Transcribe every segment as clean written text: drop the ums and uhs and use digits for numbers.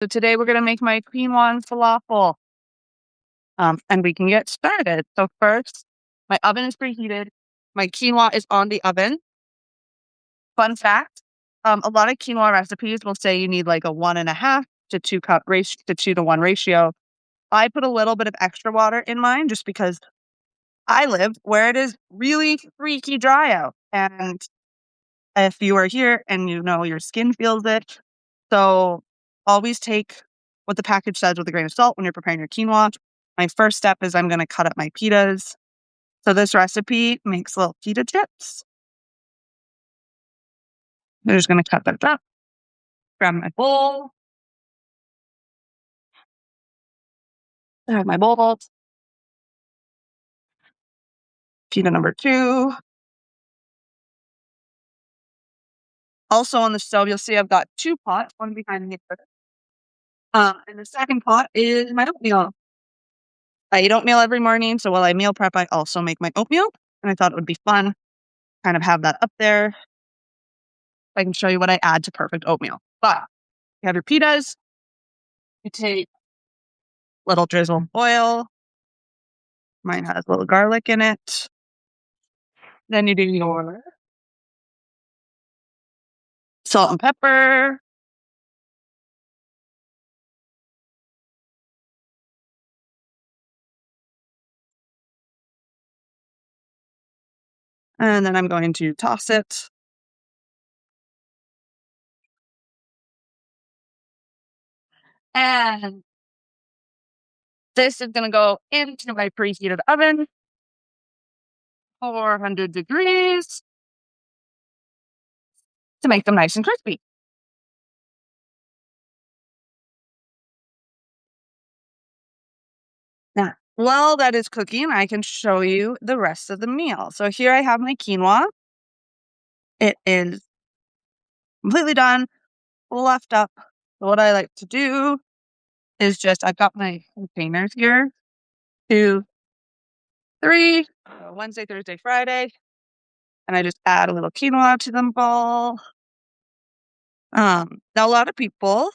So today we're going to make my quinoa and falafel. And we can get started. So first, my oven is preheated. My quinoa is on the oven. Fun fact, a lot of quinoa recipes will say you need like a 1.5 to 2 cup ratio to 2-to-1 ratio. I put a little bit of extra water in mine just because I live where it is really freaky dry out. And if you are here and you know your skin feels it, so always take what the package says with a grain of salt when you're preparing your quinoa. My first step is I'm going to cut up my pitas. So this recipe makes little pita chips. I'm just going to cut that up. Grab my bowl. I have my bowl. Pita number 2. Also on the stove, you'll see I've got 2 pots, one behind me. And the second pot is my oatmeal. I eat oatmeal every morning, so while I meal prep, I also make my oatmeal. And I thought it would be fun, kind of have that up there. I can show you what I add to perfect oatmeal. But you have your pitas. You take a little drizzle of oil. Mine has a little garlic in it. Then you do your salt and pepper. And then I'm going to toss it. And this is going to go into my preheated oven, 400 degrees, to make them nice and crispy. Now, while that is cooking, I can show you the rest of the meal. So here I have my quinoa. It is completely done, fluffed up. So what I like to do is just, I've got my containers here, 2, 3, Wednesday, Thursday, Friday. And I just add a little quinoa to them all. Now, a lot of people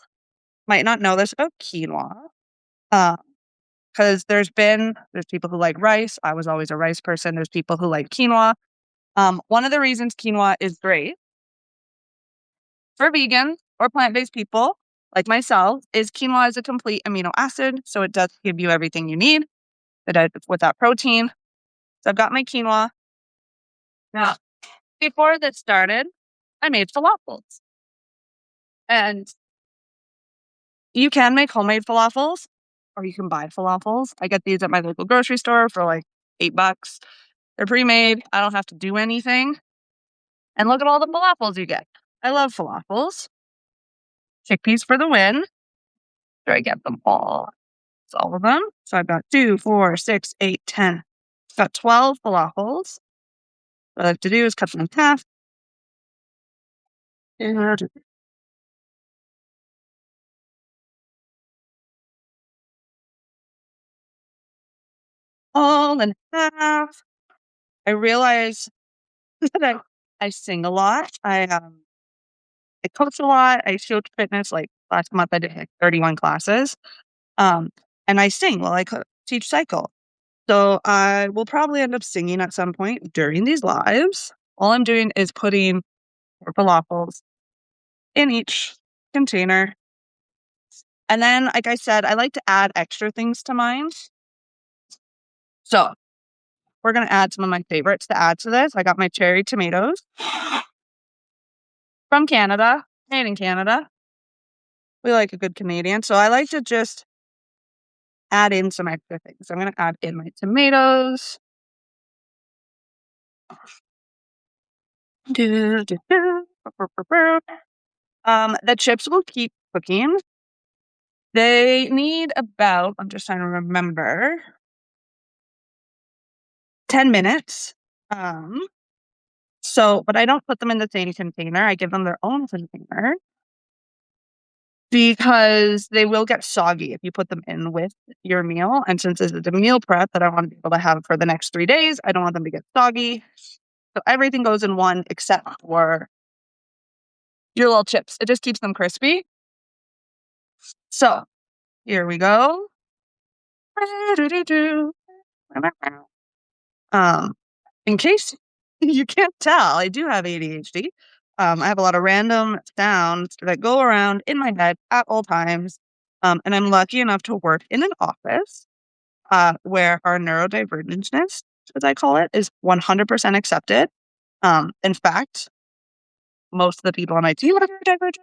might not know this about quinoa. Because there's people who like rice. I was always a rice person. There's people who like quinoa. One of the reasons quinoa is great for vegan or plant-based people like myself is quinoa is a complete amino acid. So it does give you everything you need with that protein. So I've got my quinoa. Now, before this started, I made falafels. And you can make homemade falafels or you can buy falafels. I get these at my local grocery store for like $8. They're pre-made. I don't have to do anything. And look at all the falafels you get. I love falafels. Chickpeas for the win. There I get them all. It's all of them. So I've got 2, 4, 6, 8, 10. I've got 12 falafels. What I like to do is cut them in half. All in half. I realize that I sing a lot. I coach a lot. I shoot fitness. Like last month, I did like 31 classes. And I sing while I teach cycle. So I will probably end up singing at some point during these lives. All I'm doing is putting 4 falafels in each container. And then, like I said, I like to add extra things to mine. So we're going to add some of my favorites to add to this. I got my cherry tomatoes from Canada, made in Canada. We like a good Canadian. So I like to just add in some extra things. I'm going to add in my tomatoes. The chips will keep cooking. They need about, I'm just trying to remember, 10 minutes. But I don't put them in the same container. I give them their own container because they will get soggy if you put them in with your meal. And since this is a meal prep that I want to be able to have for the next 3 days, I don't want them to get soggy. So everything goes in one except for your little chips. It just keeps them crispy. So here we go. In case you can't tell, I do have ADHD. I have a lot of random sounds that go around in my head at all times. And I'm lucky enough to work in an office where our neurodivergentness, as I call it, is 100% accepted. In fact, most of the people on my team are neurodivergent.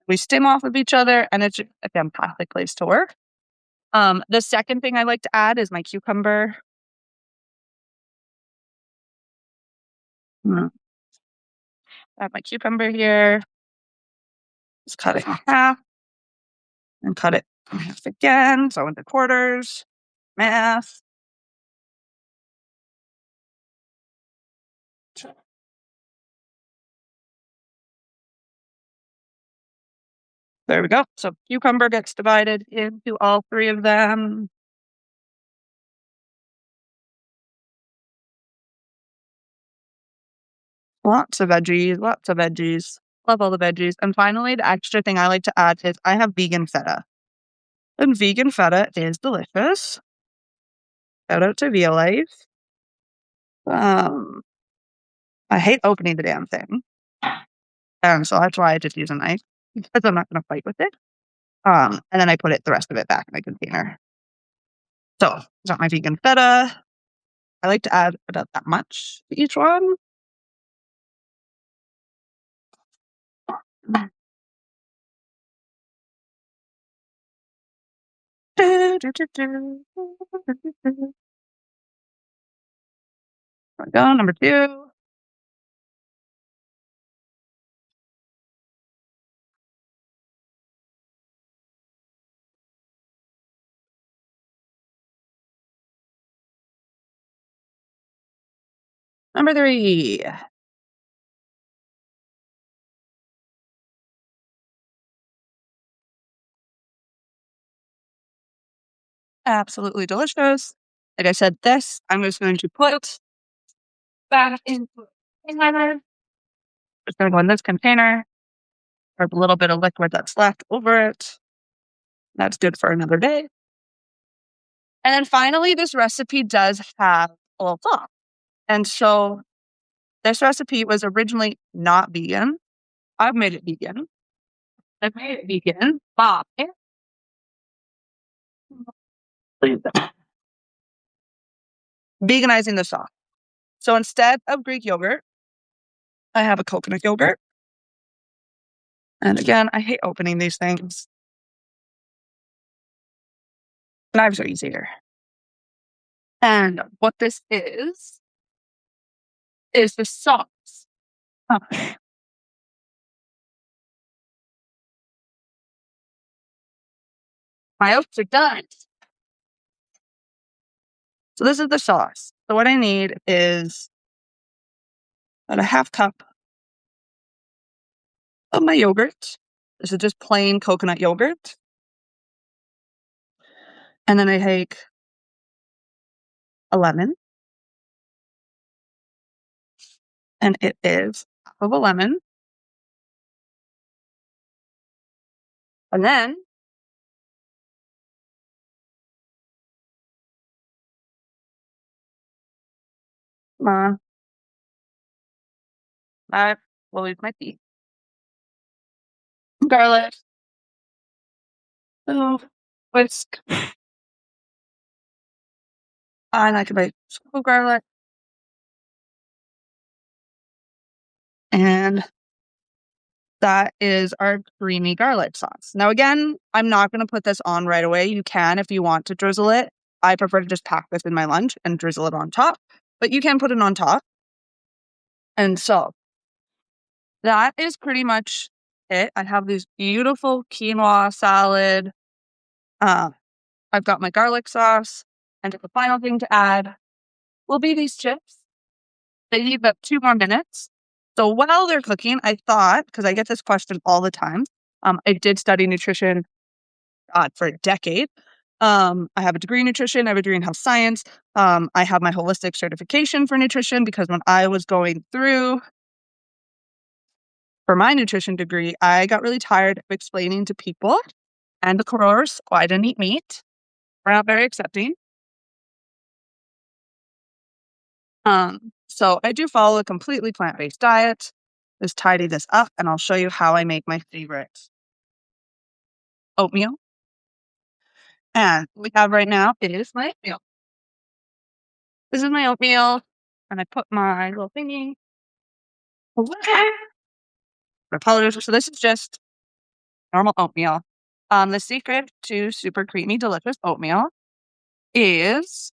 We stim off of each other, and it's a fantastic place to work. The second thing I like to add is my cucumber. I have my cucumber here. Just cut it in half and cut it in half again. So into quarters, math. There we go. So cucumber gets divided into all three of them. Lots of veggies, lots of veggies. Love all the veggies. And finally, the extra thing I like to add is I have vegan feta. And vegan feta is delicious. Shout out to Via Life. I hate opening the damn thing. And so that's why I just use a knife, because I'm not going to fight with it. And then I put the rest of it back in my container. So got my vegan feta. I like to add about that much to each one. There we go, number 2. Number 3. Absolutely delicious. Like I said, this I'm just going to put back into a container. It's going to go in this container. Or a little bit of liquid that's left over it. That's good for another day. And then finally, this recipe does have a little sauce. And so this recipe was originally not vegan. I've made it vegan. I've made it vegan by veganizing the sauce. So instead of Greek yogurt, I have a coconut yogurt. And again, I hate opening these things. Knives are easier. And what this is the sauce. My oats are done. So this is the sauce. So what I need is about a half cup of my yogurt. This is just plain coconut yogurt. And then I take a lemon. And it is half of a lemon. And then I will use my teeth. Garlic. So whisk. And I could buy some garlic. And that is our creamy garlic sauce. Now, again, I'm not going to put this on right away. You can if you want to drizzle it. I prefer to just pack this in my lunch and drizzle it on top. But you can put it on top. And so that is pretty much it. I have this beautiful quinoa salad. I've got my garlic sauce. And the final thing to add will be these chips. They need about 2 more minutes. So while they're cooking, I thought, because I get this question all the time, I did study nutrition for a decade. I have a degree in nutrition. I have a degree in health science. I have my holistic certification for nutrition because when I was going through for my nutrition degree, I got really tired of explaining to people And of course, I didn't eat meat. We're not very accepting. So I do follow a completely plant-based diet. Just tidy this up, and I'll show you how I make my favorite oatmeal. And what we have right now is my oatmeal. This is my oatmeal, and I put my little thingy. I apologize. So this is just normal oatmeal. The secret to super creamy, delicious oatmeal is,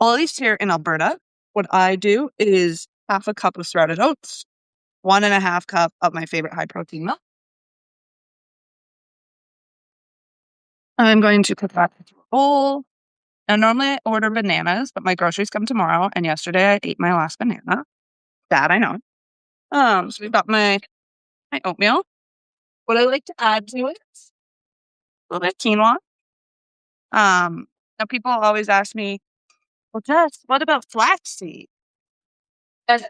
well, at least here in Alberta, what I do is half a cup of sprouted oats, 1.5 cup of my favorite high protein milk. I'm going to put that into a bowl. Now, normally I order bananas, but my groceries come tomorrow, and yesterday I ate my last banana. That I know. So we've got my oatmeal. What I like to add to it, a little bit of quinoa. Now people always ask me, well, Jess, what about flaxseed? And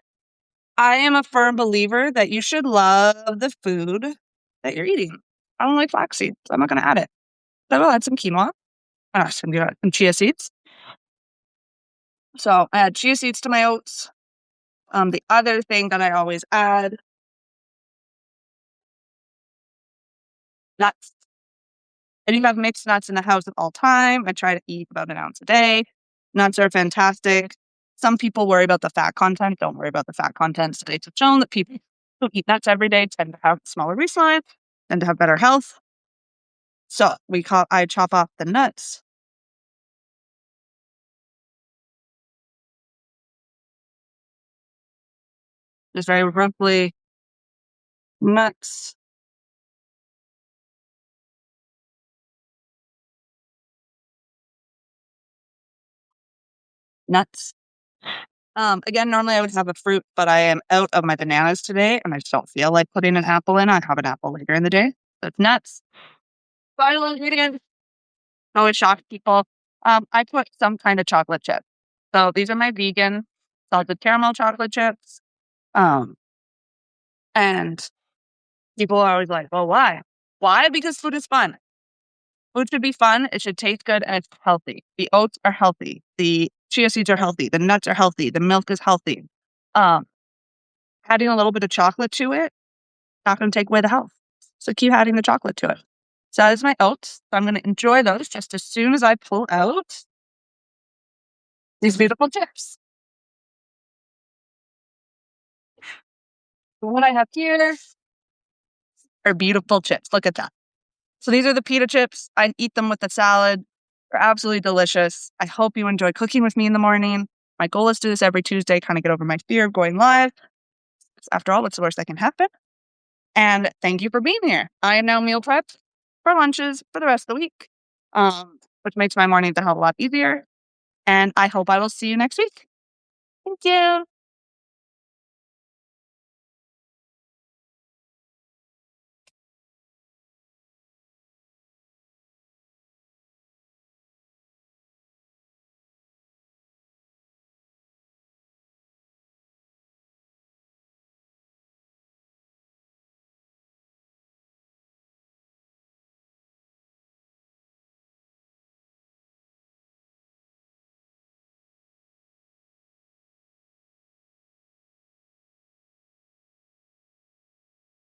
I am a firm believer that you should love the food that you're eating. I don't like flaxseed, so I'm not going to add it. But I will add some quinoa. Some chia seeds. So I add chia seeds to my oats. The other thing that I always add, nuts. I do have mixed nuts in the house at all time. I try to eat about an ounce a day. Nuts are fantastic. Some people worry about the fat content. Don't worry about the fat content. Studies have shown that people who eat nuts every day tend to have smaller waistlines, tend to have better health. So I chop off the nuts. Just very roughly, nuts. Nuts. Again, normally I would have a fruit, but I am out of my bananas today, and I just don't feel like putting an apple in. I have an apple later in the day. So it's nuts. Final ingredient. I would shock people. I put some kind of chocolate chip. So these are my vegan salted caramel chocolate chips. Um, and people are always like, well, why? Why? Because food is fun. Food should be fun. It should taste good, and it's healthy. The oats are healthy. The chia seeds are healthy. The nuts are healthy. The milk is healthy. Um, Adding a little bit of chocolate to it, not going to take away the health. So keep adding the chocolate to it. So that is my oats. So I'm going to enjoy those just as soon as I pull out these beautiful chips. So what I have here are beautiful chips. Look at that. So these are the pita chips. I eat them with the salad. They're absolutely delicious. I hope you enjoy cooking with me in the morning. My goal is to do this every Tuesday, kind of get over my fear of going live. After all, what's the worst that can happen? And thank you for being here. I am now meal prepped for lunches for the rest of the week, which makes my mornings a hell of a lot easier. And I hope I will see you next week. Thank you.